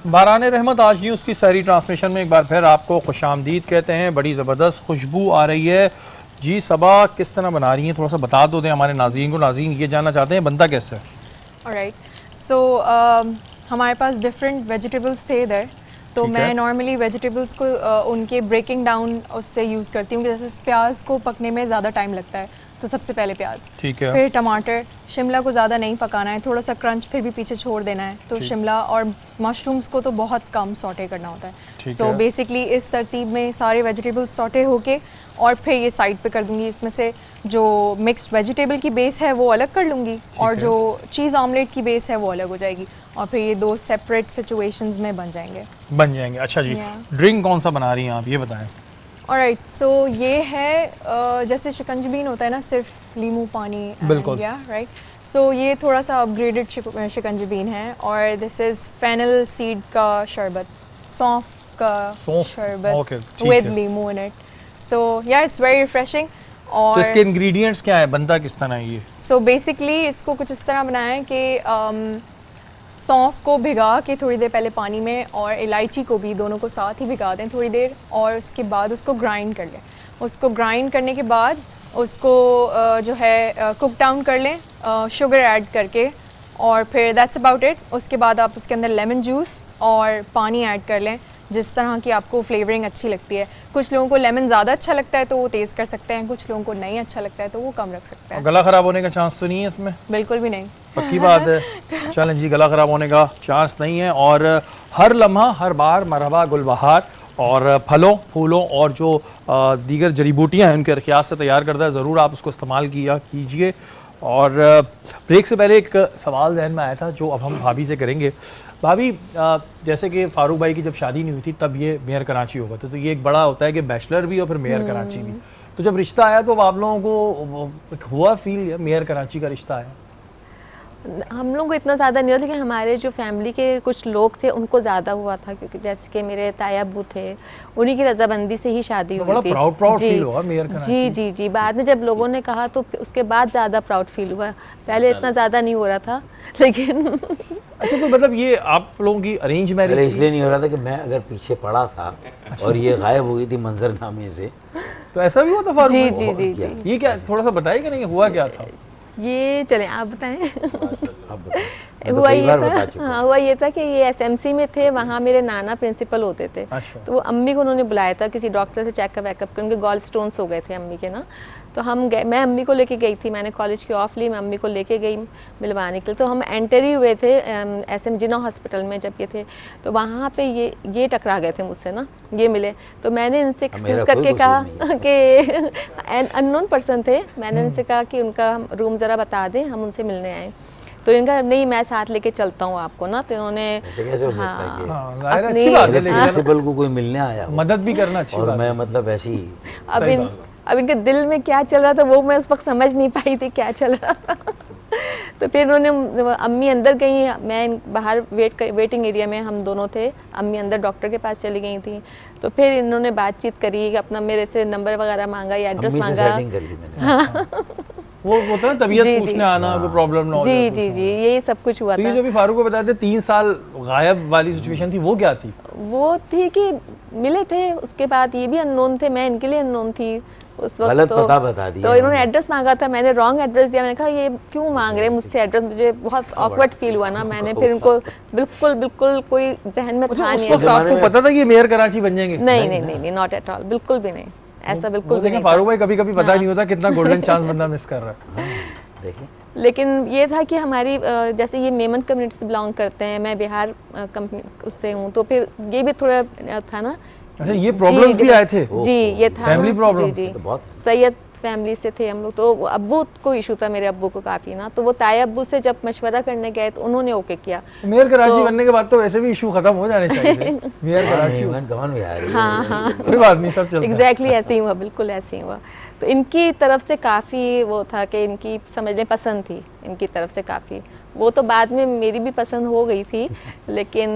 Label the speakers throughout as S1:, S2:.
S1: बारान रहमत आज न्यूज़ की सारी ट्रांसमिशन में एक बार फिर आपको खुशामदीद कहते हैं। बड़ी ज़बरदस्त खुशबू आ रही है जी। सबा किस तरह बना रही हैं, थोड़ा सा बता दो दें हमारे नाज़रीन को। नाज़रीन ये जानना चाहते हैं बनता कैसे है।
S2: ऑलराइट, सो हमारे पास डिफरेंट वेजिटेबल्स थे इधर, तो मैं नॉर्मली वेजिटेबल्स को उनके ब्रेकिंग डाउन उससे यूज़ करती हूँ। जैसे प्याज को पकने में ज़्यादा टाइम लगता है, तो सबसे पहले प्याज,
S1: ठीक है,
S2: फिर टमाटर। शिमला को ज़्यादा नहीं पकाना है, थोड़ा सा क्रंच फिर भी पीछे छोड़ देना है। तो शिमला और मशरूम्स को तो बहुत कम सॉटे करना होता है। सो बेसिकली इस तरतीब में सारे वेजिटेबल्स सॉटे होके और फिर ये साइड पे कर दूंगी। इसमें से जो मिक्स्ड वेजिटेबल की बेस है वो अलग कर लूँगी और जो चीज़ ऑमलेट की बेस है वो अलग हो जाएगी, और फिर ये दो सेपरेट सिचुएशंस में बन जाएंगे। अच्छा जी,
S1: ड्रिंक कौन सा बना रही हैं आप, ये बताएं।
S2: ऑलराइट, सो ये है जैसे शिकंजबीन होता है ना, सिर्फ लीमू पानी,
S1: बिल्कुल,
S2: राइट। सो ये थोड़ा सा अपग्रेडेड शिकंजबीन है, और दिस इज़ फेनल सीड का शरबत, सौंफ का शरबत विद लीमू इन इट। सो या इट्स वेरी रिफ्रेशिंग। और
S1: तो इसके इंग्रेडिएंट्स क्या है, बनता किस तरह है ये?
S2: सो बेसिकली इसको कुछ इस तरह बनाया है कि सौंफ को भिगा के थोड़ी देर पहले पानी में, और इलायची को भी, दोनों को साथ ही भिगा दें थोड़ी देर, और उसके बाद उसको ग्राइंड कर लें। उसको ग्राइंड करने के बाद उसको जो है कुक डाउन कर लें शुगर ऐड करके, और फिर दैट्स अबाउट इट। उसके बाद आप उसके अंदर लेमन जूस और पानी ऐड कर लें, जिस तरह की आपको फ्लेवरिंग अच्छी लगती है। कुछ लोगों को लेमन ज़्यादा अच्छा लगता है तो वो तेज़ कर सकते हैं, कुछ लोगों को नहीं अच्छा लगता है तो वो कम रख सकते हैं।
S1: गला ख़राब होने का चांस तो नहीं है इसमें?
S2: बिल्कुल भी नहीं,
S1: पक्की बात है। चलें जी, गला ख़राब होने का चांस नहीं है। और हर लम्हा हर बार मरहबा गुलबहार, और फलों फूलों और जो दीगर जड़ी बूटियाँ हैं उनके अरखियात से तैयार करता है, ज़रूर आप उसको इस्तेमाल किया कीजिए। और ब्रेक से पहले एक सवाल जहन में आया था जो अब हम भाभी से करेंगे। भाभी, जैसे कि फारूक भाई की जब शादी नहीं हुई थी तब ये मेयर कराची होगा था, तो ये एक बड़ा होता है कि बैचलर भी और फिर मेयर कराची भी। तो जब रिश्ता आया तो आप लोगों को हुआ फील मेयर कराची का रिश्ता आया?
S3: हम लोग को इतना ज़्यादा नहीं हुआ, लेकिन हमारे जो फैमिली के कुछ लोग थे उनको ज़्यादा हुआ था, क्योंकि जैसे कि मेरे ताया अब्बू थे, उन्हीं की रजामंदी से ही शादी हुई थी।
S1: प्राउड फील हुआ मेयर कराची?
S3: जी। बाद में जब लोगों ने कहा तो उसके बाद ज़्यादा प्राउड फील हुआ। पहले इतना ज़्यादा नहीं हो रहा था, लेकिन
S1: अच्छा, तो मतलब ये आप लोगों की अरेंज मैरिज?
S4: इसलिए नहीं हो रहा था कि मैं अगर पीछे पड़ा था और ये गायब हो गई थी मंजरनामे से,
S1: तो ऐसा भी हुआ था फारूक?
S3: जी।
S1: ये क्या थोड़ा सा बताइए कि नहीं हुआ क्या था?
S3: ये चलें आप बताएं।
S4: हुआ
S3: ये था कि ये एसएमसी में थे, वहाँ मेरे नाना प्रिंसिपल होते थे।
S1: अच्छा।
S3: तो वो अम्मी को उन्होंने बुलाया था किसी डॉक्टर से चेकअप वेकअप कर, उनके गॉल स्टोन्स हो गए थे अम्मी के ना। तो हम गए, मैं अम्मी को लेके गई थी, मैंने कॉलेज की ऑफ ली, मैं अम्मी को लेके गई मिलवाने के लिए। तो हम एंटर ही हुए थे एसएम जिना हॉस्पिटल में जब ये थे, तो वहाँ पे ये टकरा गए थे मुझसे ना, ये मिले। तो मैंने इनसे एक्सक्यूज़ करके कहा कि अननोन पर्सन थे, मैंने इनसे कहा कि उनका रूम ज़रा बता दें, हम उनसे मिलने आए। तो इनका नहीं, मैं साथ लेके चलता हूँ आपको ना। तो इन्होंने
S4: प्रिंसिपल को कोई मिलने आया,
S1: मदद भी करना चाहिए, और
S4: मैं मतलब ऐसी
S3: अब इनके दिल में क्या चल रहा था वो मैं उस वक्त समझ नहीं पाई थी क्या चल रहा था। तो फिर उन्होंने, अम्मी अंदर गई, मैं बाहर वेटिंग एरिया में हम दोनों थे, अम्मी अंदर डॉक्टर के पास चली गई थी। तो फिर इन्होंने बातचीत करी, अपना मेरे से नंबर वगैरह मांगा या एड्रेस मांगा।
S1: वो होता है तबीयत पूछने आना, कोई प्रॉब्लम ना हो।
S3: जी, यही सब कुछ हुआ था।
S1: तो जो भी फारूक को बताते थे 3 साल गायब वाली सिचुएशन थी, वो क्या थी?
S3: वो थी कि मिले थे, उसके बाद ये भी अननोन थे, मैं इनके लिए अननोन थी उस वक्त।
S4: गलत पता बता दिया।
S3: तो इन्होंने एड्रेस मांगा था, मैंने रॉन्ग एड्रेस दिया। मैंने कहा ये क्यों मांग रहे मुझजसे एड्रेस, मुझे बहुत ऑकवर्ड फील हुआ ना। मैंने फिर उनको बिल्कुल कोई जहन में था नहीं।
S1: आपको पता था कि ये मेयर कराची बन जाएंगे?
S3: नहीं, नॉट एट ऑल, बिल्कुल भी नहीं, ऐसा बिल्कुल भी नहीं।
S1: फारूक भाई कभी पता नहीं होता कितना गोल्डन चांस बंदा मिस कर रहा है।
S4: देखिए,
S3: लेकिन ये था कि हमारी जैसे ये मेमन कम्युनिटी से बिलोंग करते हैं, मैं बिहार उससे हूँ, तो फिर ये भी थोड़ा था ना।
S1: अच्छा, ये प्रॉब्लम्स भी आए थे?
S3: जी, ये था
S1: फैमिली प्रॉब्लम।
S3: जी, सैयद फैमिली से थे हम लोग। तो अब्बू को इशू था, मेरे अब्बू को काफ़ी ना। तो वो ताया अब्बू से जब मशवरा करने गए तो उन्होंने ओके किया।
S1: मेयर कराची बनने के बाद तो वैसे भी इशू खत्म हो जाने चाहिए। मेयर कराची
S3: हाँ,
S1: कोई बात नहीं, सब चलता है।
S3: एग्जैक्टली ऐसे ही हुआ, बिल्कुल ऐसे ही हुआ। तो इनकी तरफ से काफ़ी वो था कि इनकी समझने पसंद थी, इनकी तरफ से काफ़ी। वो तो बाद में मेरी भी पसंद हो गई थी, लेकिन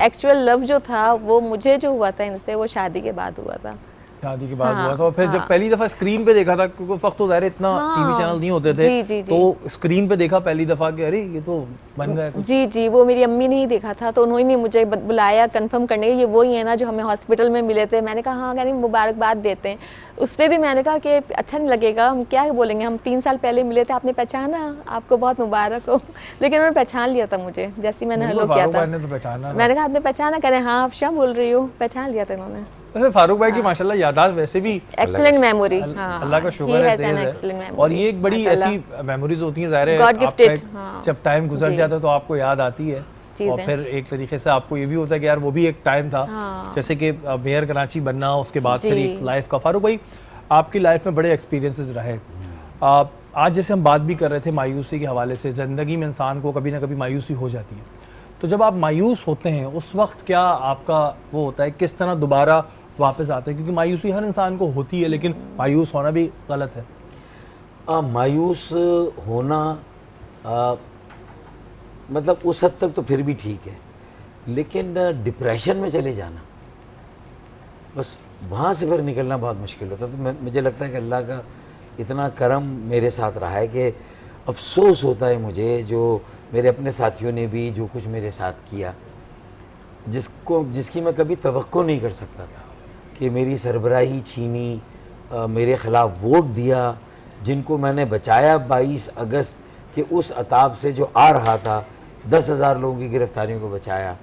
S3: एक्चुअल लव जो था वो मुझे जो हुआ था इनसे, वो शादी के बाद हुआ था।
S1: शादी के बाद
S3: हाँ,
S1: हुआ था। और फिर जब
S3: हाँ।
S1: पहली दफा स्क्रीन पे देखा था, क्योंकि उस वक्त तो ज़ाहिर इतना टीवी चैनल नहीं होते थे,
S3: जी, जी, जी।
S1: तो स्क्रीन पे देखा पहली दफा कि अरे ये तो बन गया कुछ।
S3: जी जी, वो मेरी अम्मी ने ही देखा था, तो उन्होंने मुझे बुलाया कंफर्म करने के, ये वही है ना जो हमें हॉस्पिटल में मिले थे। मैंने कहा हाँ, कहनी मुबारकबाद देते हैं। उस पर भी मैंने कहा कि अच्छा नहीं लगेगा, हम क्या बोलेंगे, हम 3 साल पहले मिले थे, आपने पहचाना, आपको बहुत मुबारक हो। लेकिन उन्होंने पहचान लिया था मुझे, जैसे ही मैंने
S1: बिल्कुल,
S3: हेलो किया
S1: फारूक
S3: था।
S1: भाई ने तो पहचाना ना।
S3: मैंने कहा आपने पहचाना, कह रहे हाँ आप क्या बोल रही हो, पहचान लिया था इन्होंने।
S1: वैसे फारूक भाई की माशाल्लाह यादाश्त वैसे भी
S3: एक्सीलेंट मेमोरी, हाँ,
S1: अल्लाह का शुक्र है, तेज है। और ये एक बड़ी ऐसी मेमोरीज होती हैं, ज़ाहिर है
S3: God gifted,
S1: आपका
S3: हाँ।
S1: जब टाइम गुजर
S3: जी।
S1: जाता है तो आपको याद आती है। और
S3: चीज़ें।
S1: फिर एक तरीके से आपको ये भी होता है कि यार वो भी एक टाइम था,
S3: हाँ।
S1: जैसे कि मेयर कराची बनना, उसके बाद फिर
S3: जी।
S1: एक लाइफ का। फारूक भाई, आपकी लाइफ में बड़े एक्सपीरियंसेस रहे। आज जैसे हम बात भी कर रहे थे मायूसी के हवाले से, ज़िंदगी में इंसान को कभी ना कभी मायूसी हो जाती है। तो जब आप मायूस होते हैं उस वक्त क्या आपका वो होता है, किस तरह दोबारा वापस आते हैं? क्योंकि मायूसी हर इंसान को होती है, लेकिन मायूस होना भी गलत है।
S4: मायूस होना मतलब उस हद तक तो फिर भी ठीक है, लेकिन डिप्रेशन में चले जाना, बस वहाँ से फिर निकलना बहुत मुश्किल होता है। तो मुझे लगता है कि अल्लाह का इतना करम मेरे साथ रहा है कि अफसोस होता है मुझे, जो मेरे अपने साथियों ने भी जो कुछ मेरे साथ किया, जिसकी मैं कभी तवक्को नहीं कर सकता था, कि मेरी सरबराही छीनी, मेरे ख़िलाफ़ वोट दिया, जिनको मैंने बचाया 22 अगस्त के उस अताब से जो आ रहा था, 10,000 लोगों की गिरफ्तारियों को बचाया,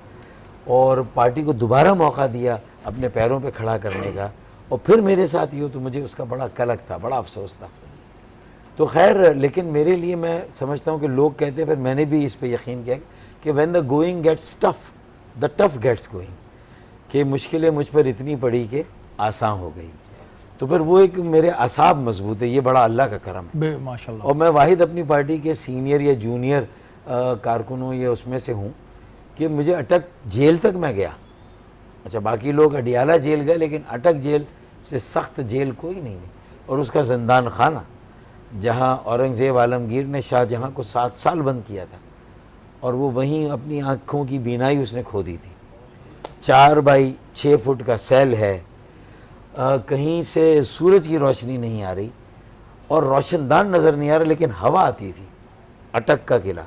S4: और पार्टी को दोबारा मौका दिया अपने पैरों पे खड़ा करने का, और फिर मेरे साथ ही हो, तो मुझे उसका बड़ा कलक था, बड़ा अफसोस था। तो खैर, लेकिन मेरे लिए मैं समझता हूँ कि लोग कहते हैं, फिर मैंने भी इस पे यकीन किया कि when the going gets tough, the tough gets going, कि मुश्किलें मुझ पर इतनी पड़ी कि आसान हो गई। तो फिर वो एक मेरे असाब मजबूत है, ये बड़ा अल्लाह का करम है।
S1: माशाल्लाह।
S4: और मैं वाहिद अपनी पार्टी के सीनियर या जूनियर कारकुनों या उसमें से हूँ कि मुझे अटक जेल तक मैं गया। अच्छा, बाकी लोग अडियाला जेल गए, लेकिन अटक जेल से सख्त जेल कोई नहीं है। और उसका जिंदान खाना, जहाँ औरंगज़ेब आलमगीर ने शाहजहाँ को 7 साल बंद किया था, और वो वहीं अपनी आँखों की बीनाई उसने खो दी थी। 4 बाई 6 फुट का सेल है, कहीं से सूरज की रोशनी नहीं आ रही और रोशनदान नज़र नहीं आ रहा, लेकिन हवा आती थी। अटक का किला,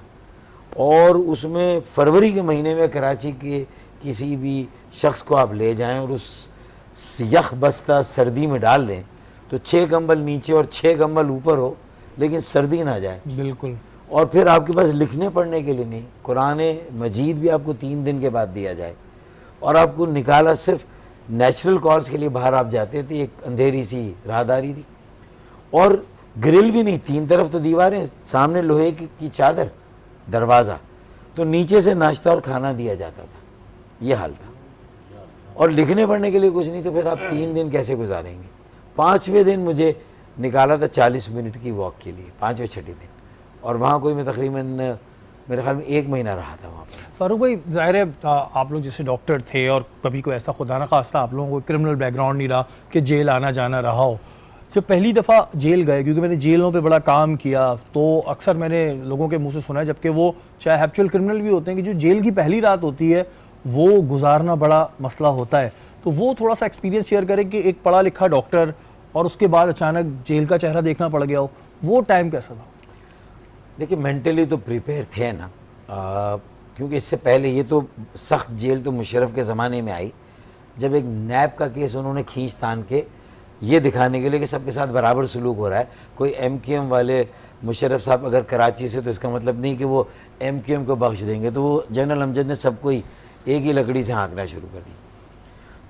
S4: और उसमें फरवरी के महीने में कराची के किसी भी शख्स को आप ले जाएं और उस यख बस्ता सर्दी में डाल दें, तो 6 कंबल नीचे और 6 कंबल ऊपर हो, लेकिन सर्दी ना जाए।
S1: बिल्कुल।
S4: और फिर आपके पास लिखने पढ़ने के लिए नहीं, कुरान मजीद भी आपको 3 दिन के बाद दिया जाए, और आपको निकाला सिर्फ नेचुरल कॉल्स के लिए बाहर आप जाते थे, एक अंधेरी सी राहदारी थी, और ग्रिल भी नहीं, 3 तरफ तो दीवारें, सामने लोहे की चादर, दरवाज़ा, तो नीचे से नाश्ता और खाना दिया जाता था, ये हाल था। और लिखने पढ़ने के लिए कुछ नहीं, तो फिर आप 3 दिन कैसे गुजारेंगे? 5वें दिन मुझे निकाला था 40 मिनट की वॉक के लिए, 5वें-6 दिन, और वहाँ कोई मैं तकरीबन मेरे ख्याल में 1 महीना रहा था वहाँ पर।
S1: फारूक भाई, ज़ाहिर है आप लोग जैसे डॉक्टर थे, और कभी कोई ऐसा खुदा ना खास्ता आप लोगों को क्रिमिनल बैकग्राउंड नहीं रहा कि जेल आना जाना रहा हो, जब पहली दफ़ा जेल गए, क्योंकि मैंने जेलों पे बड़ा काम किया, तो अक्सर मैंने लोगों के मुंह से सुना है, जबकि वो चाहे एक्चुअल क्रिमिनल भी होते हैं, कि जो जेल की पहली रात होती है वो गुजारना बड़ा मसला होता है। तो वो थोड़ा सा एक्सपीरियंस शेयर करें कि एक पढ़ा लिखा डॉक्टर और उसके बाद अचानक जेल का चेहरा देखना पड़ गया हो, वो टाइम कैसा था?
S4: देखिए, मेंटली तो प्रिपेयर थे ना, क्योंकि इससे पहले ये तो सख्त जेल तो मुशर्रफ के ज़माने में आई, जब एक नैब का केस उन्होंने खींच तान के ये दिखाने के लिए कि सबके साथ बराबर सलूक हो रहा है। कोई MQM वाले मुशर्रफ साहब अगर कराची से, तो इसका मतलब नहीं कि वो MQM को बख्श देंगे, तो वो जनरल अमजद ने सबको ही एक ही लकड़ी से हाँकना शुरू कर दी।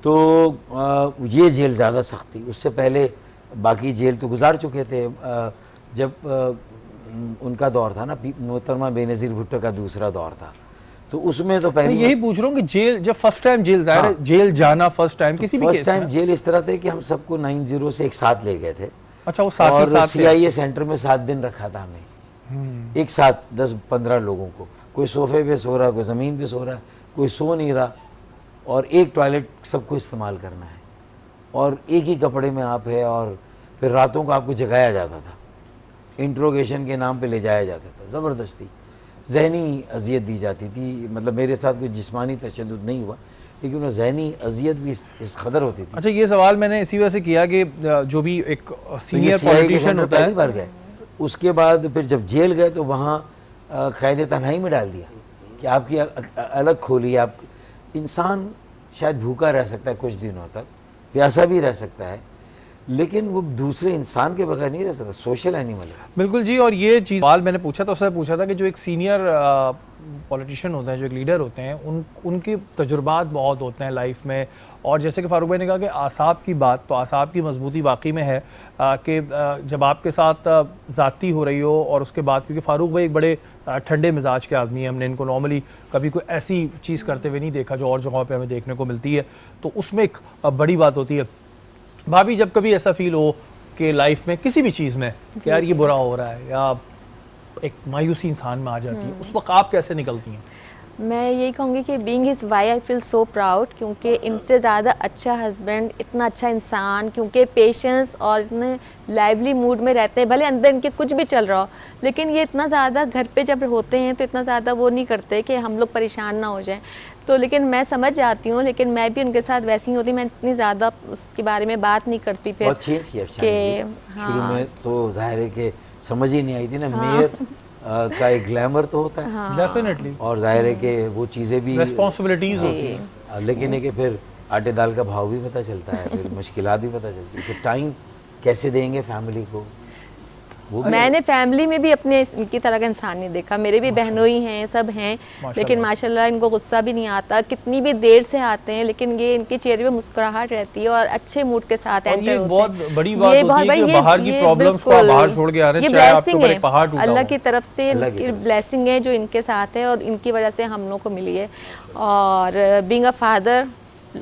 S4: तो ये जेल ज़्यादा सख्त थी। उससे पहले बाकी जेल तो गुजार चुके थे। जब उनका दौर था ना, मोहतरमा बेनज़ीर भुट्टो का दूसरा दौर था, तो उसमें तो पहले
S1: यही पूछ रहा हूँ कि जेल जब फर्स्ट टाइम जेल, ज़ाहिर है जेल जाना फर्स्ट टाइम, किसी भी
S4: फर्स्ट
S1: केस
S4: टाइम
S1: में।
S4: जेल इस तरह थे कि हम सबको 90 से एक साथ ले गए थे।
S1: अच्छा, वो साथ
S4: और
S1: के साथ थे।
S4: CIA सेंटर में 7 दिन रखा था हमें, एक साथ 10-15 लोगों को, कोई सोफे पे सो रहा, कोई ज़मीन पे सो रहा, कोई सो नहीं रहा, और एक टॉयलेट सबको इस्तेमाल करना है, और एक ही कपड़े में आप है, और फिर रातों को आपको जगाया जाता था, इंट्रोगेशन के नाम पे ले जाया जाता था, ज़बरदस्ती जहनी अजियत दी जाती थी। मतलब मेरे साथ कोई जिस्मानी तशद्दुद नहीं हुआ, लेकिन वो जहनी अजियत भी इस कदर होती थी।
S1: अच्छा, ये सवाल मैंने इसी वजह से किया कि जो भी एक
S4: तो
S1: सीनियर
S4: CIA के
S1: पॉलिटिशियन
S4: अंदर
S1: होता
S4: पहली
S1: है,
S4: बार गए, उसके बाद फिर जब जेल गए तो वहाँ क़ैद तन्हाई में डाल दिया कि आपकी अलग खोली। आप इंसान शायद भूखा रह सकता है कुछ दिनों तक, प्यासा भी रह सकता है, लेकिन वो दूसरे इंसान के बगैर नहीं रह सकता। सोशल एनिमल है।
S1: बिल्कुल जी। और ये चीज़ सवाल मैंने पूछा तो उससे पूछा था कि जो एक सीनियर पॉलिटिशियन होते हैं, जो एक लीडर होते हैं, उनके तजुर्बात बहुत होते हैं लाइफ में। और जैसे कि फारूक भाई ने कहा कि आसाब की बात, तो आसाब की मजबूती वाकई में है कि जब आपके साथ ज़ाती हो रही हो और उसके बाद, क्योंकि फारूक भाई एक बड़े ठंडे मिजाज के आदमी हैं, हमने इनको नॉर्मली कभी कोई ऐसी चीज़ करते हुए नहीं देखा जो और जगहों पे हमें देखने को मिलती है, तो उसमें एक बड़ी बात होती है। भाभी, जब कभी ऐसा फील हो कि लाइफ में किसी भी चीज़ में कि यार ये बुरा हो रहा है या एक मायूसी इंसान में आ जाती है, उस वक्त आप कैसे निकलती हैं?
S3: मैं यही कहूँगी कि being his wife I feel so proud, क्योंकि इनसे ज़्यादा अच्छा हस्बैंड, इतना अच्छा इंसान, क्योंकि पेशेंस और इतने लाइवली मूड में रहते हैं, भले अंदर इनके कुछ भी चल रहा हो, लेकिन ये इतना ज़्यादा घर पे जब होते हैं तो इतना ज़्यादा वो नहीं करते कि हम लोग परेशान ना हो जाएं। तो लेकिन मैं समझ जाती हूँ, लेकिन मैं भी उनके साथ वैसी ही होती, मैं इतनी ज़्यादा उसके बारे में बात नहीं करती फिर।
S4: बहुत चेंज किया शुरू में तो जाहिर है कि समझ ही नहीं आई थी ना। मेयर का एक ग्लैमर तो होता है
S1: डेफिनेटली,
S4: और जाहिर है कि वो चीज़ें भी
S1: रिस्पॉन्सिबिलिटीज होती हैं,
S4: लेकिन है कि फिर आटे दाल का भाव भी पता चलता है, फिर मुश्किलात भी पता चलती है, फिर टाइम कैसे देंगे फैमिली को, वो भी
S3: मैंने फैमिली में भी अपने इनकी तरह का इंसान नहीं देखा। मेरे भी बहनोई हैं, सब हैं, लेकिन माशाल्लाह इनको गुस्सा भी नहीं आता, कितनी भी देर से आते हैं, लेकिन ये इनके चेहरे पे मुस्कुराहट रहती है और अच्छे मूड के साथ
S1: और
S3: एंटर
S1: ये
S3: होते
S1: बहुत
S3: हैं।
S1: बड़ी बात होती है कि बाहर की प्रॉब्लम्स को आप बाहर छोड़ के आ रहे हैं, चाहे आपके ऊपर एक पहाड़ टूटा
S3: अल्लाह
S1: हो।
S3: की तरफ से ब्लेसिंग है जो इनके साथ है और इनकी वजह से हम लोग को मिली है। और being a father,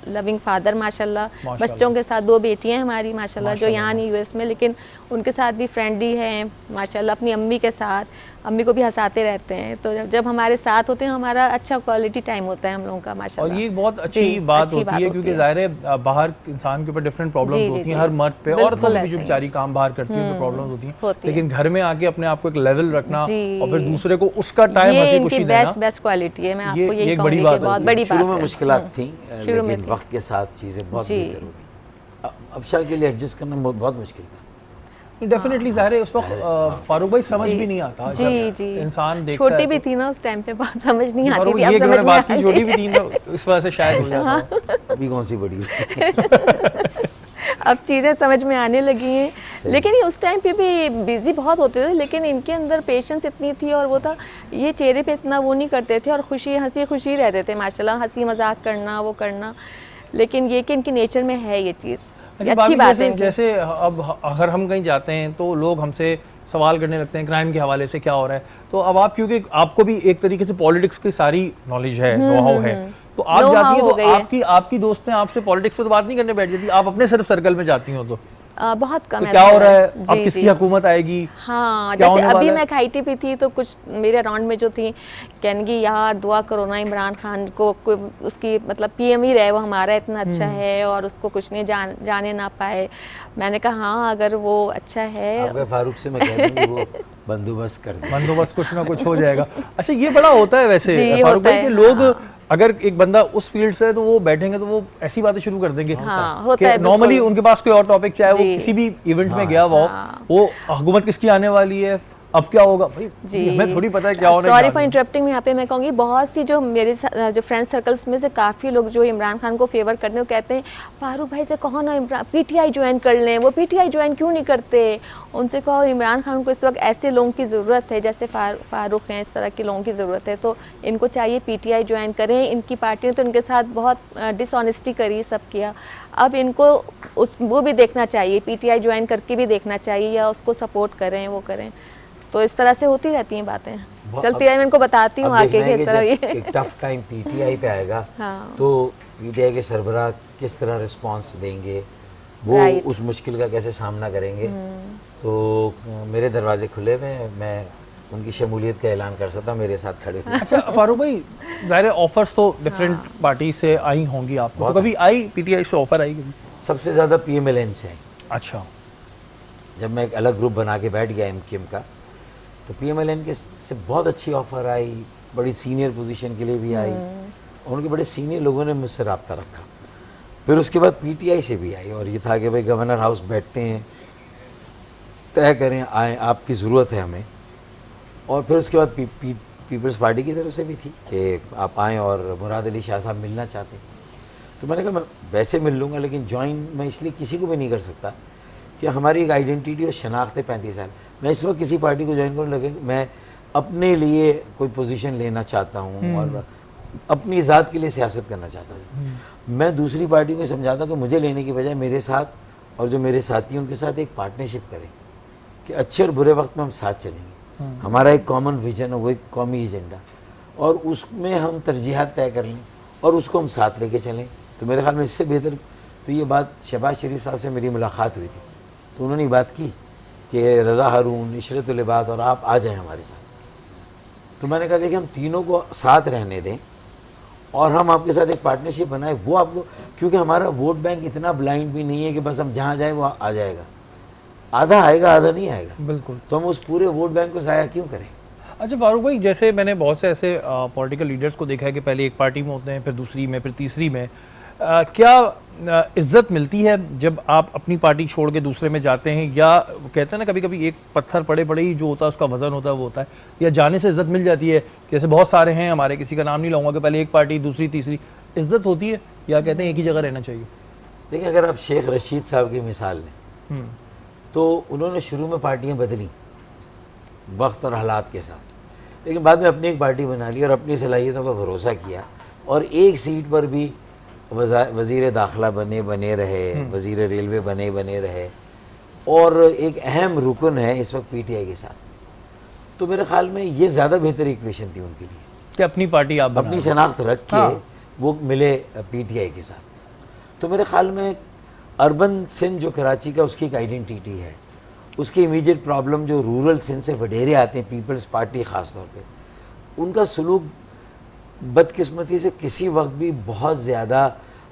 S3: loving father माशाल्लाह, बच्चों के साथ 2 बेटियां हैं हमारी माशाल्लाह, जो यहाँ नहीं यूएस में, लेकिन उनके साथ भी फ्रेंडली हैं माशाल्लाह। अपनी अम्मी के साथ, अम्मी को भी हंसाते रहते हैं, तो जब हमारे साथ होते हैं हमारा अच्छा क्वालिटी टाइम होता है हम लोगों का माशाल्लाह।
S1: और ये बहुत अच्छी बात होती है, क्योंकि जाहिर है बाहर इंसान के ऊपर डिफरेंट प्रॉब्लम्स होती हैं हर मर्द पे, औरतों भी जो बेचारी काम बाहर करती हैं उनमें प्रॉब्लम्स होती हैं, लेकिन घर में आके अपने आप को एक लेवल रखना और फिर दूसरे को उसका टाइम हंसी खुशी देना,
S3: बेस्ट क्वालिटी है। मैं आपको
S1: ये
S3: यही
S1: एक बड़ी
S3: कहूँगी कि
S1: बात
S3: बहुत बड़ी बात है।
S4: शुरू में मुश्किलात थी,
S3: शुरू में
S4: लेकिन वक्त के साथ चीज़ें बहुत बेहतर हो गई। अफशा के लिए एडजस्ट करना बहुत मुश्किल था।
S1: डेफिनेटली ज़ाहिर है उस वक्त फारूक भाई समझ भी नहीं आता,
S3: जी जी,
S1: इंसान देखता
S3: छोटी
S1: है
S3: भी थी ना उस टाइम पे, बहुत समझ नहीं आती थी।
S1: ये
S3: अब समझ में
S1: बात की
S3: आ
S1: छोटी
S3: गई।
S1: भी थी ना, इस वजह से शायद हो जाता।
S4: अभी कौन सी बड़ी
S3: अब चीज़ें समझ में आने लगी हैं, लेकिन ये उस टाइम पे भी बिजी बहुत होते थे, लेकिन इनके अंदर पेशेंस इतनी थी और वो था, ये चेहरे पे इतना वो नहीं करते थे और खुशी हंसी खुशी रहते थे माशाल्लाह, हंसी मजाक करना वो करना, लेकिन ये कि इनकी नेचर में है ये चीज़, अच्छी बात है।
S1: जैसे अब अगर हम कहीं जाते हैं तो लोग हमसे सवाल करने लगते हैं क्राइम के हवाले से क्या हो रहा है, तो अब आप, क्योंकि आपको भी एक तरीके से पॉलिटिक्स की सारी नॉलेज है, नो-हाउ है, तो आप जाती हैं तो आपकी दोस्तें आपसे पॉलिटिक्स पे तो बात नहीं करने बैठ जाती, आप अपने सिर्फ सर्कल में जाती हो तो
S3: बहुत कम
S1: तो
S3: है।
S1: क्या हो रहा है, अब किसकी हुकूमत आएगी?
S3: हाँ, जैसे अभी मैं खाईटी भी थी तो कुछ मेरे अराउंड में जो थी कहेंगी यार दुआ करो ना इमरान खान को, उसकी मतलब पीएम ही रहे, वो हमारा इतना अच्छा है और उसको कुछ नहीं जाने ना पाए। मैंने कहा हाँ अगर वो अच्छा है,
S4: फारूक से मैं कह दूंगी वो बंदोबस्त कर दे,
S1: बंदोबस्त कुछ ना कुछ हो जाएगा। अच्छा, ये बड़ा होता है वैसे फारूक भाई कि लोग अगर एक बंदा उस फील्ड से है तो वो बैठेंगे तो वो ऐसी बातें शुरू कर देंगे।
S3: हाँ, होता है
S1: नॉर्मली उनके पास कोई और टॉपिक, चाहे वो किसी भी इवेंट में गया वो हुकूमत किसकी आने वाली है, अब क्या होगा, भाई हमें थोड़ी पता है क्या होने वाला है।
S3: सॉरी फॉर इंटरप्टिंग, यहाँ पे मैं कहूँगी बहुत सी जो मेरे जो फ्रेंड सर्कल्स में से काफ़ी लोग जो इमरान खान को फेवर करते हैं, वो कहते हैं फारूक भाई से कहो ना पीटीआई ज्वाइन कर लें, वो पीटीआई ज्वाइन क्यों नहीं करते, उनसे कहो इमरान खान को इस वक्त ऐसे लोगों की ज़रूरत है जैसे फारूक हैं, इस तरह के लोगों की ज़रूरत है, तो इनको चाहिए पीटीआई ज्वाइन करें। इनकी पार्टी ने तो इनके साथ बहुत डिसऑनेस्टी करी, सब किया, अब इनको वो भी देखना चाहिए, पीटीआई ज्वाइन करके भी देखना चाहिए या उसको सपोर्ट करें, वो करें। तो इस तरह से होती रहती हैं बातें, चलती है। मैं इनको बताती हूँ आके कि इस तरह ये
S4: एक टफ टाइम पीटीआई पे आएगा तो पीटीआई के सरबराह किस तरह रिस्पांस देंगे, वो उस मुश्किल का कैसे सामना करेंगे। तो मेरे दरवाजे खुले हुए हैं, मैं उनकी शमूलियत का ऐलान कर सकता हूँ, मेरे साथ खड़े हुए।
S1: अच्छा फारूक भाई, ज़ाहिर ऑफर्स तो डिफरेंट पार्टी से आई होंगी आपको, तो कभी आई पीटीआई से ऑफर आई कभी?
S4: सबसे ज़्यादा पीएमएलएन से आई।
S1: अच्छा,
S4: जब मैं एक अलग ग्रुप बना के बैठ गया एमक्यूएम का, तो पीएमएलएन के से बहुत अच्छी ऑफ़र आई, बड़ी सीनियर पोजीशन के लिए भी आई, उनके बड़े सीनियर लोगों ने मुझसे रब्ता रखा। फिर उसके बाद पीटीआई से भी आई और ये था कि भाई गवर्नर हाउस बैठते हैं, तय करें आए, आपकी ज़रूरत है हमें। और फिर उसके बाद पीपल्स पार्टी की तरफ से भी थी कि आप आएँ और मुराद अली शाह साहब मिलना चाहते। तो मैंने कहा मैं वैसे मिल लूँगा, लेकिन ज्वाइन मैं इसलिए किसी को भी नहीं कर सकता कि हमारी एक आइडेंटिटी और शनाख्त है 35 साल। मैं इस वक्त किसी पार्टी को ज्वाइन करूँ, लेकिन मैं अपने लिए कोई पोजीशन लेना चाहता हूँ और अपनी ज़ात के लिए सियासत करना चाहता हूँ। मैं दूसरी पार्टी को समझाता हूँ कि मुझे लेने की बजाय मेरे साथ और जो मेरे साथी हैं उनके साथ एक पार्टनरशिप करें कि अच्छे और बुरे वक्त में हम साथ चलेंगे। हमारा एक कॉमन विजन है, वो एक कौमी एजेंडा, और उसमें हम तरजीहात तय कर लें और उसको हम साथ लेके चलें। तो मेरे ख्याल में इससे बेहतर तो ये बात शहबाज शरीफ साहब से मेरी मुलाकात हुई थी, तो उन्होंने ये बात की कि रज़ा हारून, इशरतुल इबाद और आप आ जाएं हमारे साथ। तो मैंने कहा देखिए हम तीनों को साथ रहने दें और हम आपके साथ एक पार्टनरशिप बनाए, वो आपको, क्योंकि हमारा वोट बैंक इतना ब्लाइंड भी नहीं है कि बस हम जहाँ जाएँ वो आ जाएगा, आधा आएगा आधा नहीं आएगा।
S1: बिल्कुल।
S4: तो हम उस पूरे वोट बैंक को ज़ाया क्यों करें।
S1: अच्छा फारूक भाई, जैसे मैंने बहुत से ऐसे पॉलिटिकल लीडर्स को देखा है कि पहले एक पार्टी में होते हैं, फिर दूसरी में, फिर तीसरी में। क्या इज्जत मिलती है जब आप अपनी पार्टी छोड़ के दूसरे में जाते हैं, या कहते हैं ना कभी कभी एक पत्थर पड़े पड़े ही जो होता है उसका वजन होता है वो होता है, या जाने से इज्जत मिल जाती है? जैसे बहुत सारे हैं हमारे, किसी का नाम नहीं लूँगा, कि पहले एक पार्टी दूसरी तीसरी, इज्जत होती है या कहते हैं एक ही जगह रहना चाहिए?
S4: देखिए अगर आप शेख रशीद साहब की मिसाल लें तो उन्होंने शुरू में पार्टियाँ बदली वक्त और हालात के साथ, लेकिन बाद में अपनी एक पार्टी बना ली और अपनी सलाहियतों पर भरोसा किया और एक सीट पर भी वज़ीर दाखिला बने रहे, वज़ीर रेलवे बने रहे, और एक अहम रुकन है इस वक्त पीटीआई के साथ। तो मेरे ख्याल में ये ज़्यादा बेहतर इक्वेशन थी उनके लिए
S1: कि अपनी पार्टी आप
S4: अपनी शनाख्त रख के वो मिले पीटीआई के साथ। तो मेरे ख्याल में अर्बन सिंध जो कराची का उसकी एक आइडेंटिटी है, उसकी इमीडिएट प्रॉब्लम जो रूरल सिंध से वडेरे आते हैं, पीपल्स पार्टी ख़ास तौर पे, उनका सलूक बदकिस्मती से किसी वक्त भी बहुत ज़्यादा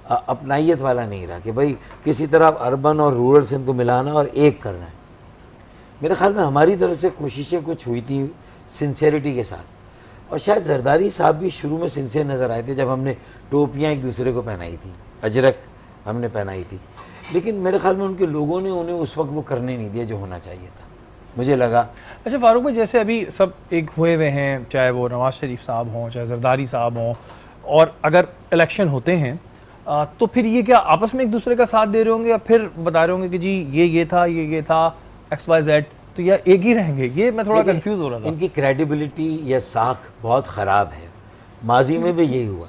S4: अपनाइयत वाला नहीं रहा कि भाई किसी तरह अर्बन और रूरल सिंध को मिलाना और एक करना है। मेरे ख्याल में हमारी तरफ से कोशिशें कुछ हुई थी सिंसेरिटी के साथ, और शायद जरदारी साहब भी शुरू में सिंसियर नज़र आए थे जब हमने टोपियाँ एक दूसरे को पहनाई थी, अजरक हमने पहनाई थी, लेकिन मेरे ख्याल में उनके लोगों ने उन्हें उस वक्त वो करने नहीं दिया जो होना चाहिए था, मुझे लगा।
S1: अच्छा फारूक भाई, जैसे अभी सब एक हुए हुए हैं, चाहे वो नवाज शरीफ साहब हों, चाहे जरदारी साहब हों, और अगर इलेक्शन होते हैं तो फिर ये क्या आपस में एक दूसरे का साथ दे रहे होंगे या फिर बता रहे होंगे कि जी ये था, ये था, XYZ, तो या एक ही रहेंगे? ये मैं थोड़ा कंफ्यूज हो रहा था।
S4: इनकी क्रेडिबिलिटी या साख बहुत ख़राब है। माजी में भी यही हुआ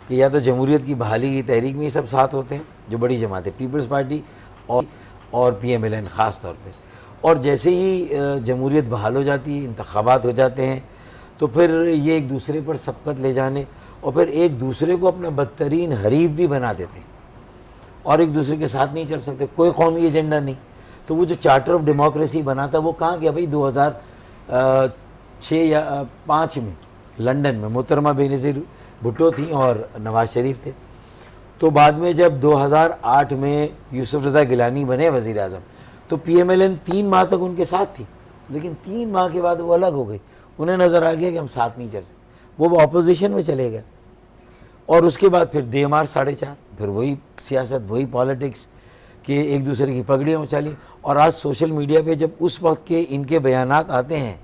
S4: कि या तो जमहूरियत की बहाली की तहरीक में ये सब साथ होते हैं जो बड़ी जमात है, पीपल्स पार्टी और PMLN ख़ास तौर पे, और जैसे ही जमहूरियत बहाल हो जाती है, इंतखाबात हो जाते हैं, तो फिर ये एक दूसरे पर सबकत ले जाने और फिर एक दूसरे को अपना बदतरीन हरीफ भी बना देते हैं और एक दूसरे के साथ नहीं चल सकते, कोई कौमी एजेंडा नहीं। तो वो जो चार्टर ऑफ डेमोक्रेसी बना था वो कहाँ गया भाई? 2006 या 5 में लंदन में मोहतरमा बेनज़ीर भुट्टो थी और नवाज शरीफ थे। तो बाद में जब 2008 में यूसुफ रज़ा गिलानी बने वज़ीर आज़म, तो PMLN 3 माह तक उनके साथ थी, लेकिन 3 माह के बाद वो अलग हो गई। उन्हें नज़र आ गया कि हम साथ नहीं चल सकते, वो अपोजिशन में चले गए। और उसके बाद फिर DMR 4.5, फिर वही सियासत, वही पॉलिटिक्स कि एक दूसरे की पगड़ियाँ उछाली। और आज सोशल मीडिया पे जब उस वक्त के इनके बयानात आते हैं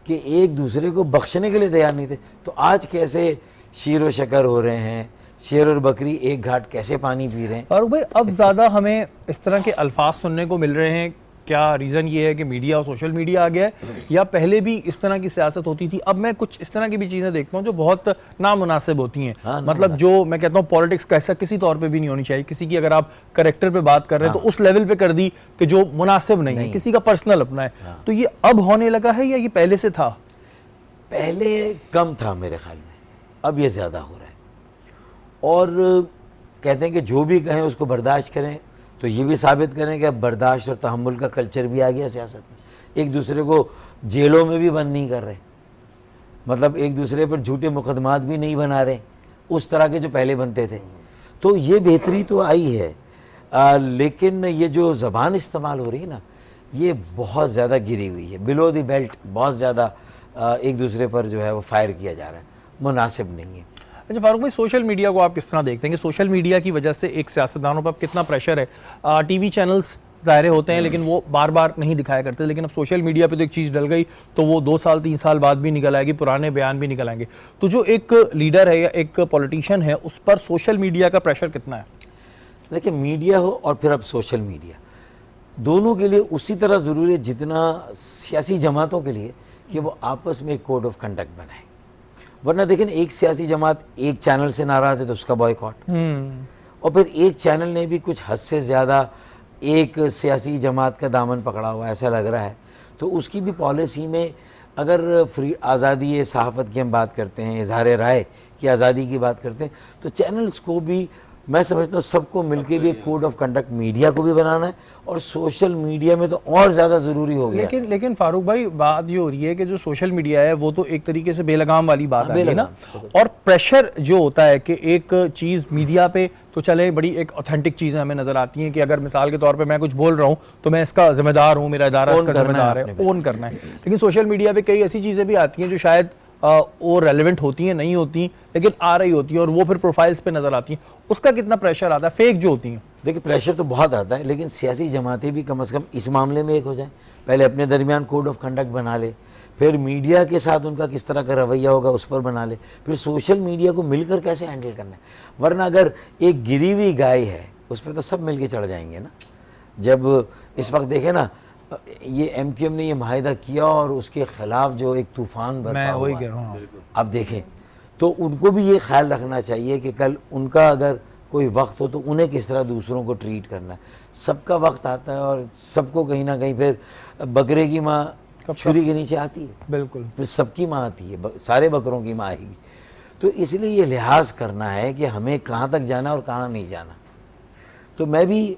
S4: कि एक दूसरे को बख्शने के लिए तैयार नहीं थे, तो आज कैसे शीर व शकर हो रहे हैं, शेर और बकरी एक घाट कैसे पानी पी रहे हैं।
S1: और भाई अब ज़्यादा हमें इस तरह के अल्फाज सुनने को मिल रहे हैं, क्या रीज़न ये है कि मीडिया और सोशल मीडिया आ गया है, या पहले भी इस तरह की सियासत होती थी? अब मैं कुछ इस तरह की भी चीज़ें देखता हूँ जो बहुत नामुनासिब होती हैं।
S4: हाँ,
S1: मतलब जो मैं कहता हूँ पॉलिटिक्स कैसा किसी तौर पे भी नहीं होनी चाहिए। किसी की अगर आप करेक्टर पे बात कर रहे हैं तो उस लेवल पे कर दी कि जो मुनासिब नहीं है, किसी का पर्सनल अपना है। तो ये अब होने लगा है या ये पहले से था?
S4: पहले कम था मेरे ख्याल में, अब ये ज़्यादा हो रहा है। और कहते हैं कि जो भी कहें उसको बर्दाश्त करें, तो ये भी साबित करें कि अब बर्दाश्त और तहम्मुल का कल्चर भी आ गया सियासत में। एक दूसरे को जेलों में भी बंद नहीं कर रहे, मतलब एक दूसरे पर झूठे मुकदमात भी नहीं बना रहे उस तरह के जो पहले बनते थे। तो ये बेहतरी तो आई है, लेकिन ये जो ज़बान इस्तेमाल हो रही है ना, ये बहुत ज़्यादा गिरी हुई है, बिलो द बेल्ट बहुत ज़्यादा एक दूसरे पर जो है वो फायर किया जा रहा है, मुनासिब नहीं है।
S1: अच्छा फारूक भाई, सोशल मीडिया को आप किस तरह देखते हैं कि सोशल मीडिया की वजह से एक सियासतदानों पर कितना प्रेशर है? टीवी चैनल्स ज़ाहिर होते हैं लेकिन वो बार बार नहीं दिखाया करते, लेकिन अब सोशल मीडिया पे तो एक चीज़ डल गई तो वो 2 साल 3 साल बाद भी निकल आएगी, पुराने बयान भी निकल आएंगे। तो जो एक लीडर है या एक पॉलिटिशियन है उस पर सोशल मीडिया का प्रेशर कितना है?
S4: देखिए, मीडिया हो और फिर अब सोशल मीडिया, दोनों के लिए उसी तरह ज़रूरी है जितना सियासी जमातों के लिए कि वो आपस में एक कोड ऑफ कंडक्ट बनाए। वरना देखें, एक सियासी जमात एक चैनल से नाराज़ है तो उसका बॉयकॉट, और फिर एक चैनल ने भी कुछ हद से ज़्यादा एक सियासी जमात का दामन पकड़ा हुआ ऐसा लग रहा है, तो उसकी भी पॉलिसी में अगर फ्री आज़ादी सहाफ़त की हम बात करते हैं, इजहार राय की आज़ादी की बात करते हैं, तो चैनल्स को भी मैं समझता हूँ सबको मिलके भी एक कोड ऑफ कंडक्ट मीडिया को भी बनाना है, और सोशल मीडिया में तो और ज़्यादा ज़रूरी हो गया।
S1: लेकिन फारूक भाई, बात ये हो रही है कि जो सोशल मीडिया है वो तो एक तरीके से बेलगाम वाली बात है ना, और प्रेशर जो होता है कि एक चीज़ मीडिया पे तो चले बड़ी एक ऑथेंटिक चीज़ें हमें नज़र आती हैं कि अगर मिसाल के तौर पे मैं कुछ बोल रहा हूँ तो मैं इसका जिम्मेदार हूँ, मेरा इदारा इसका जिम्मेदार है, ओन करना है। लेकिन सोशल मीडिया पे कई ऐसी चीज़ें भी आती हैं जो शायद वो रेलेवेंट होती हैं, नहीं होती, लेकिन आ रही होती हैं और वो फिर प्रोफाइल्स पे नज़र आती हैं, उसका कितना प्रेशर आता है? फेक जो होती हैं,
S4: देखिए प्रेशर तो बहुत आता है, लेकिन सियासी जमातें भी कम से कम इस मामले में एक हो जाए, पहले अपने दरमियान कोड ऑफ कंडक्ट बना ले, फिर मीडिया के साथ उनका किस तरह का रवैया होगा उस पर बना ले, फिर सोशल मीडिया को मिलकर कैसे हैंडल करना है। वरना अगर एक गिरी हुई गाय है उस पर तो सब मिल के चढ़ जाएंगे ना। जब इस वक्त देखें ना, ये MQM ने ये माहिदा किया और उसके खिलाफ जो एक तूफान बरपा हुआ, आप देखें तो उनको भी ये ख्याल रखना चाहिए कि कल उनका अगर कोई वक्त हो तो उन्हें किस तरह दूसरों को ट्रीट करना है। सबका वक्त आता है और सबको कहीं ना कहीं फिर बकरे की माँ छुरी के नीचे आती है,
S1: बिल्कुल,
S4: फिर सबकी माँ आती है, सारे बकरों की माँ आएगी। तो इसलिए ये लिहाज करना है कि हमें कहाँ तक जाना और कहाँ नहीं जाना। तो मैं भी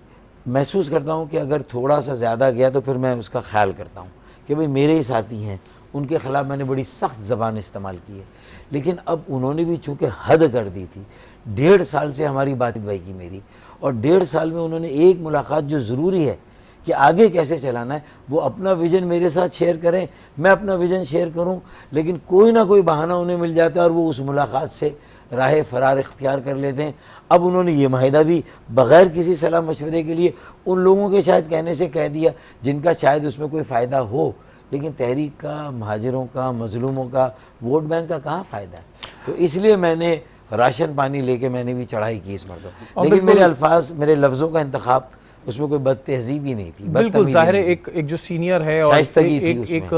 S4: महसूस करता हूँ कि अगर थोड़ा सा ज़्यादा गया तो फिर मैं उसका ख्याल करता हूँ कि भाई मेरे ही साथी हैं, उनके ख़िलाफ़ मैंने बड़ी सख्त ज़बान इस्तेमाल की है, लेकिन अब उन्होंने भी चूँकि हद कर दी थी। 1.5 साल से हमारी बातचीत भाई की मेरी, और 1.5 साल में उन्होंने एक मुलाकात जो ज़रूरी है कि आगे कैसे चलाना है, वो अपना विज़न मेरे साथ शेयर करें, मैं अपना विज़न शेयर करूं, लेकिन कोई ना कोई बहाना उन्हें मिल जाता है और वो उस मुलाकात से राह फरार इख्तियार कर लेते हैं। अब उन्होंने ये माहिदा भी बग़ैर किसी सलाह मशवरे के लिए उन लोगों के शायद कहने से कह दिया जिनका शायद उसमें कोई फ़ायदा हो, लेकिन तहरीक का, महाजिरों का, मजलूमों का, वोट बैंक का कहाँ फ़ायदा है। तो इसलिए मैंने राशन पानी लेके मैंने भी चढ़ाई की इस मरतबा, लेकिन मेरे अल्फाज, मेरे लफ्ज़ों का इंतखाब उसमें कोई बदतहजीब ही नहीं थी।
S1: बिल्कुल ज़ाहिर है, एक जो सीनियर है और एक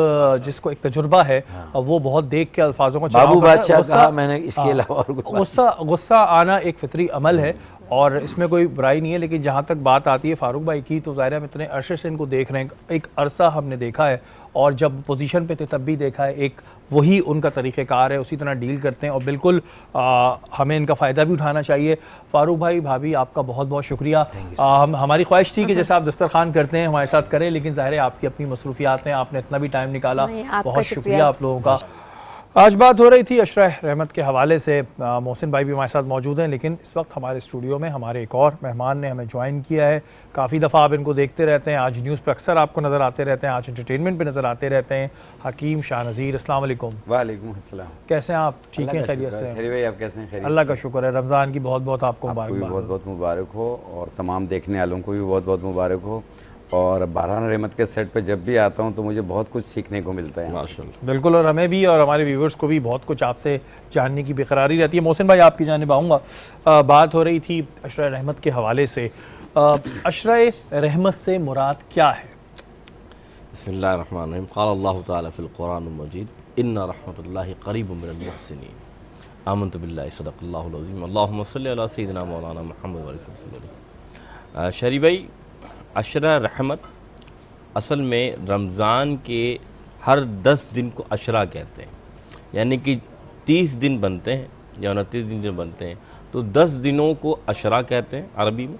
S1: जिसको एक तजुर्बा है, वो बहुत देख के अल्फाजों को
S4: बाबू बादशाह कहा मैंने, इसके अलावा
S1: गुस्सा आना एक फितरी अमल है और इसमें कोई बुराई नहीं है। लेकिन जहाँ तक बात आती है फारूक भाई की, तो ज़ाहिर है हम इतने अरसे से इनको देख रहे हैं, एक अरसा हमने देखा है और जब पोजीशन पे थे तब भी देखा है, एक वही उनका तरीक़ेकार है, उसी तरह डील करते हैं और बिल्कुल हमें इनका फ़ायदा भी उठाना चाहिए। फारूक भाई, भाभी, आपका बहुत बहुत शुक्रिया। हमारी ख्वाहिश थी कि जैसे आप दस्तरखान करते हैं हमारे साथ करें, लेकिन ज़ाहिर है आपकी अपनी मसरूफियात हैं, आपने इतना भी टाइम निकाला, बहुत शुक्रिया आप लोगों का। आज बात हो रही थी अशरा रहमत के हवाले से, मोहसिन भाई भी हमारे साथ मौजूद हैं, लेकिन इस वक्त हमारे स्टूडियो में हमारे एक और मेहमान ने हमें ज्वाइन किया है। काफ़ी दफ़ा आप इनको देखते रहते हैं, आज न्यूज़ पर अक्सर आपको नज़र आते रहते हैं, आज एंटरटेनमेंट पे नज़र आते रहते हैं। हकीम शाह नज़ीर, अस्सलाम वालेकुम।
S5: वालेकुम अस्सलाम।
S1: कैसे हैं आप? ठीक हैं, खैरियत से?
S5: शरीफ भाई आप कैसे हैं?
S1: अल्लाह का शुक्र है। रमज़ान की बहुत बहुत आपको मुबारकबाद।
S5: बहुत बहुत मुबारक हो और तमाम देखने वालों को भी बहुत बहुत मुबारक हो। और बारहान रहमत के सेट पे जब भी आता हूँ तो मुझे बहुत कुछ सीखने को मिलता है माशाल्लाह।
S1: बिल्कुल, और हमें भी और हमारे व्यूवर्स को भी बहुत कुछ आपसे जानने की बेकरारी रहती है। मोहसिन भाई, आपकी जानिब आऊँगा। बात हो रही थी अशरा रहमत के हवाले से, अशरा रहमत से मुराद क्या है?
S6: बिस्मिल्लाहिर्रहमानिर्रहीम। क़ाल अल्लाहु तआला फ़िल क़ुरानिल मजीद, इन्ना रहमतुल्लाहि क़रीबुम मिनल मुहसिनीन। आमनतु बिल्लाहि सदक़ल्लाहुल अज़ीम। अल्लाहुम्मा सल्लि अला सय्यिदिना मौलाना मुहम्मद व रसूलिल्लाह। शरीफ भाई, अशरा रहमत असल में रमज़ान के हर 10 दिन को अशरा कहते हैं, यानी कि 30 दिन बनते हैं या 29 दिन जो बनते हैं, तो 10 दिनों को अशरा कहते हैं अरबी में,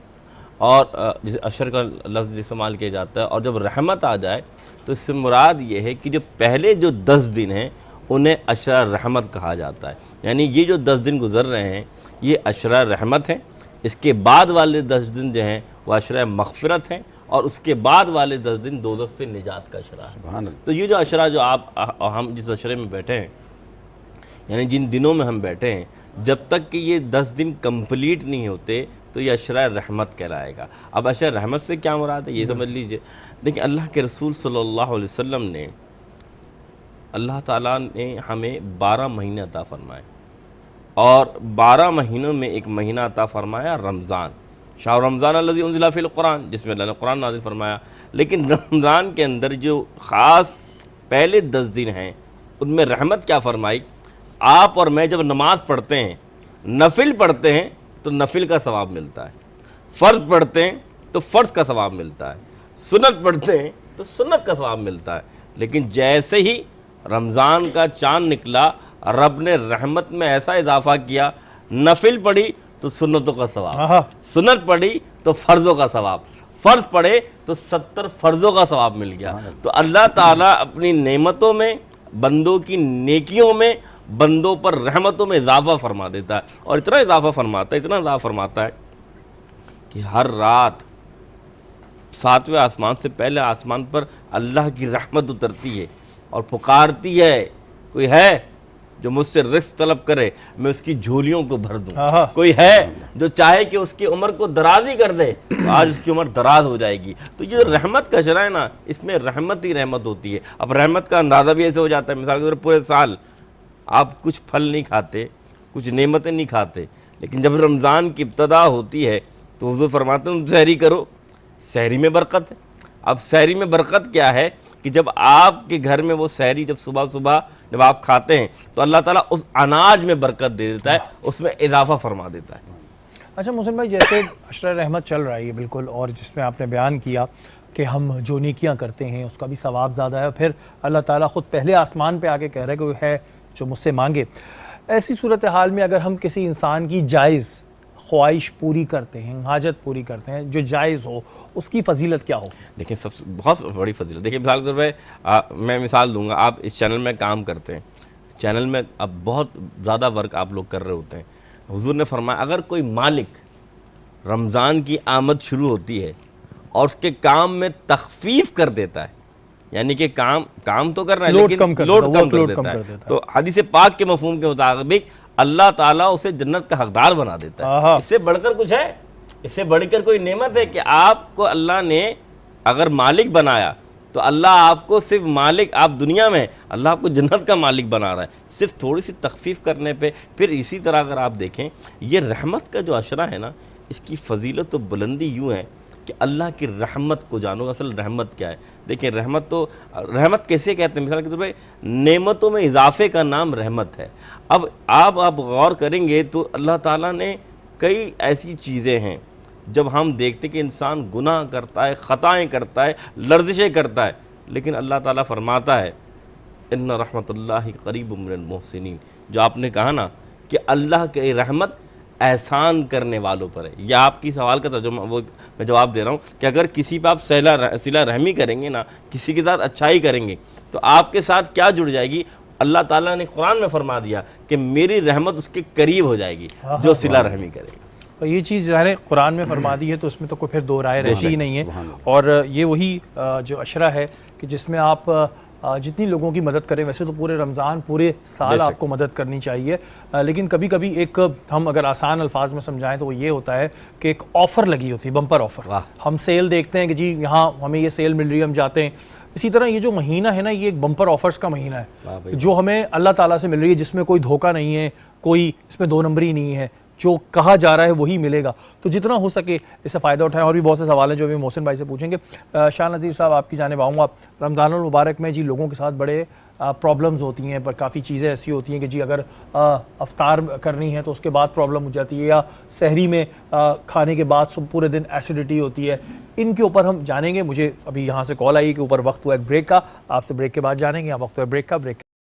S6: और जैसे अशर का लफ्ज़ इस्तेमाल किया जाता है। और जब रहमत आ जाए तो इससे मुराद ये है कि जो पहले जो 10 दिन हैं उन्हें अशरा रहमत कहा जाता है, यानी ये जो 10 दिन गुज़र रहे हैं ये अशरा रहमत हैं। इसके बाद वाले 10 दिन जो हैं वह अशरा मग़फ़िरत हैं, और उसके बाद वाले 10 दिन दोज़ख से निजात का अशरा है। तो ये जो अशरा जो हम जिस अशरे में बैठे हैं, यानी जिन दिनों में हम बैठे हैं, जब तक कि ये 10 दिन कंप्लीट नहीं होते तो ये अशरा रहमत कहलाएगा। अब अशरा रहमत से क्या मुराद है ये समझ लीजिए। देखिए अल्लाह के रसूल सल्लल्लाहु अलैहि वसल्लम ने, अल्लाह ताला ने हमें 12 महीने अता फरमाए और 12 महीनों में एक महीना अता फरमाया रमज़ान, शाह रमज़ान अल्लज़ी उन्ज़िला फ़ील क़ुरान, जिसमें अल्लाह ने कुरान नाज़िल फरमाया। लेकिन रमज़ान के अंदर जो ख़ास पहले 10 दिन हैं उनमें रहमत क्या फरमाई, आप और मैं जब नमाज़ पढ़ते हैं, नफिल पढ़ते हैं तो नफिल का सवाब मिलता है, फ़र्ज़ पढ़ते हैं तो फ़र्ज़ का सवाब मिलता है, सुन्नत पढ़ते हैं तो सुन्नत का सवाब मिलता है। लेकिन जैसे ही रमज़ान का चाँद निकला, रब ने रहमत में ऐसा इजाफा किया, नफिल पढ़ी तो सुन्नतों का सवाब, सुन्नत पढ़ी तो फ़र्ज़ों का सवाब, फ़र्ज़ पढ़े तो 70 फ़र्ज़ों का सवाब मिल गया। तो अल्लाह ताला अपनी नेमतों में, बंदों की नेकियों में, बंदों पर रहमतों में इजाफा फरमा देता है। और इतना इजाफा फरमाता है, इतना इजाफा फरमाता है कि हर रात 7वें आसमान से पहले आसमान पर अल्लाह की रहमत उतरती है और पुकारती है, कोई है जो मुझसे रिस्क तलब करे, मैं उसकी झोलियों को भर दूं। कोई है जो चाहे कि उसकी उम्र को दराज ही कर दे, तो आज उसकी उम्र दराज हो जाएगी। तो ये रहमत का अशरा है ना, इसमें रहमत ही रहमत होती है। अब रहमत का अंदाज़ा भी ऐसे हो जाता है, मिसाल के तौर पर पूरे साल आप कुछ फल नहीं खाते, कुछ नेमतें नहीं खाते, लेकिन जब रमज़ान की इब्तदा होती है तो हुज़ूर फरमाते हैं सहरी करो, सहरी में बरकत है। अब सहरी में बरकत क्या है कि जब आपके घर में वो सहरी जब सुबह सुबह जब आप खाते हैं तो अल्लाह ताला उस अनाज में बरकत दे देता है, उसमें इजाफा फरमा देता है।
S1: अच्छा मोहसिन भाई, जैसे अशरा रहमत चल रहा है ये बिल्कुल, और जिसमें आपने बयान किया कि हम जो नेकियां करते हैं उसका भी सवाब ज़्यादा है, फिर अल्लाह ताला ख़ुद पहले आसमान पे आके कह रहा है कि वो है जो मुझसे मांगे। ऐसी सूरत हाल में अगर हम किसी इंसान की जायज़ ख्वाहिश पूरी करते हैं, हाजत पूरी करते हैं, जो जायज़ हो, उसकी फ़जीलत क्या हो?
S6: देखिए सबसे बहुत बड़ी फजीलत, देखिए मिसाल के तौर पर मैं मिसाल दूंगा, आप इस चैनल में काम करते हैं, चैनल में अब बहुत ज़्यादा वर्क आप लोग कर रहे होते हैं। हुजूर ने फरमाया अगर कोई मालिक रमज़ान की आमद शुरू होती है और उसके काम में तखफीफ कर देता है, यानी कि काम तो कर रहा है लेकिन लोड कम कर देता है, तो हदीस पाक के मफहूम के मुताबिक अल्लाह ताला उसे जन्नत का हकदार बना देता है। इससे बढ़कर कुछ है? इससे बढ़कर कोई नेमत है कि आपको अल्लाह ने अगर मालिक बनाया तो अल्लाह आपको सिर्फ मालिक, आप दुनिया में अल्लाह आपको जन्नत का मालिक बना रहा है सिर्फ थोड़ी सी तखफीफ करने पे। फिर इसी तरह अगर आप देखें ये रहमत का जो अशरा है ना, इसकी फ़जीलत तो बुलंदी यूँ है कि अल्लाह की रहमत को जानो। असल रहमत क्या है? देखिए रहमत कैसे कहते हैं? मिसाल के तौर पर नेमतों में इजाफे का नाम रहमत है। अब आप गौर करेंगे तो अल्लाह ताला ने कई ऐसी चीज़ें हैं जब हम देखते कि इंसान गुनाह करता है, ख़ताएँ करता है, लर्जिशें करता है, लेकिन अल्लाह ताला फरमाता है इन्ना रहमतुल्लाहि क़रीबुम मिनल मुहसिनीन। जो आपने कहा ना कि अल्लाह की रहमत एहसान करने वालों पर है, यह आपकी सवाल का तर्जुमा वो मैं जवाब दे रहा हूँ कि अगर किसी पर आप सिला रहमी करेंगे ना, किसी के साथ अच्छाई करेंगे तो आपके साथ क्या जुड़ जाएगी? अल्लाह ताला ने कुरान में फरमा दिया कि मेरी रहमत उसके करीब हो जाएगी जो सिला रहमी करेगा।
S1: और ये चीज़ ज़ाहिर कुरान में फरमा दी है तो उसमें तो कोई फिर दो राय रहती ही नहीं है। और ये वही जो अशरा है कि जिसमें आप जितनी लोगों की मदद करें, वैसे तो पूरे रमज़ान पूरे साल आपको मदद करनी चाहिए, लेकिन कभी कभी एक हम अगर आसान अल्फाज में समझाएं तो वो ये होता है कि एक ऑफ़र लगी होती है, बम्पर ऑफ़र। हम सेल देखते हैं कि जी यहाँ हमें ये सेल मिल रही है, हम जाते हैं। इसी तरह ये जो महीना है ना, ये एक बम्पर ऑफर्स का महीना है जो हमें अल्लाह ताला से मिल रही है, जिसमें कोई धोखा नहीं है, कोई इसमें दो नंबरी नहीं है, जो कहा जा रहा है वही मिलेगा। तो जितना हो सके इससे फ़ायदा उठाएं। और भी बहुत से सवाल हैं जो भी मोहसिन भाई से पूछेंगे। शाह नज़ीर साहब, आपकी जानिब आऊँगा। रमज़ानुल मुबारक में जी लोगों के साथ बड़े प्रॉब्लम्स होती हैं, पर काफ़ी चीज़ें ऐसी होती हैं कि जी अगर अफ्तार करनी है तो उसके बाद प्रॉब्लम हो जाती है, या सहरी में खाने के बाद पूरे दिन एसिडिटी होती है। इनके ऊपर हम जानेंगे। मुझे अभी यहाँ से कॉल आई कि ऊपर वक्त हुआ है ब्रेक का, आपसे ब्रेक के बाद जानेंगे। यहाँ वक्त हुआ है ब्रेक का।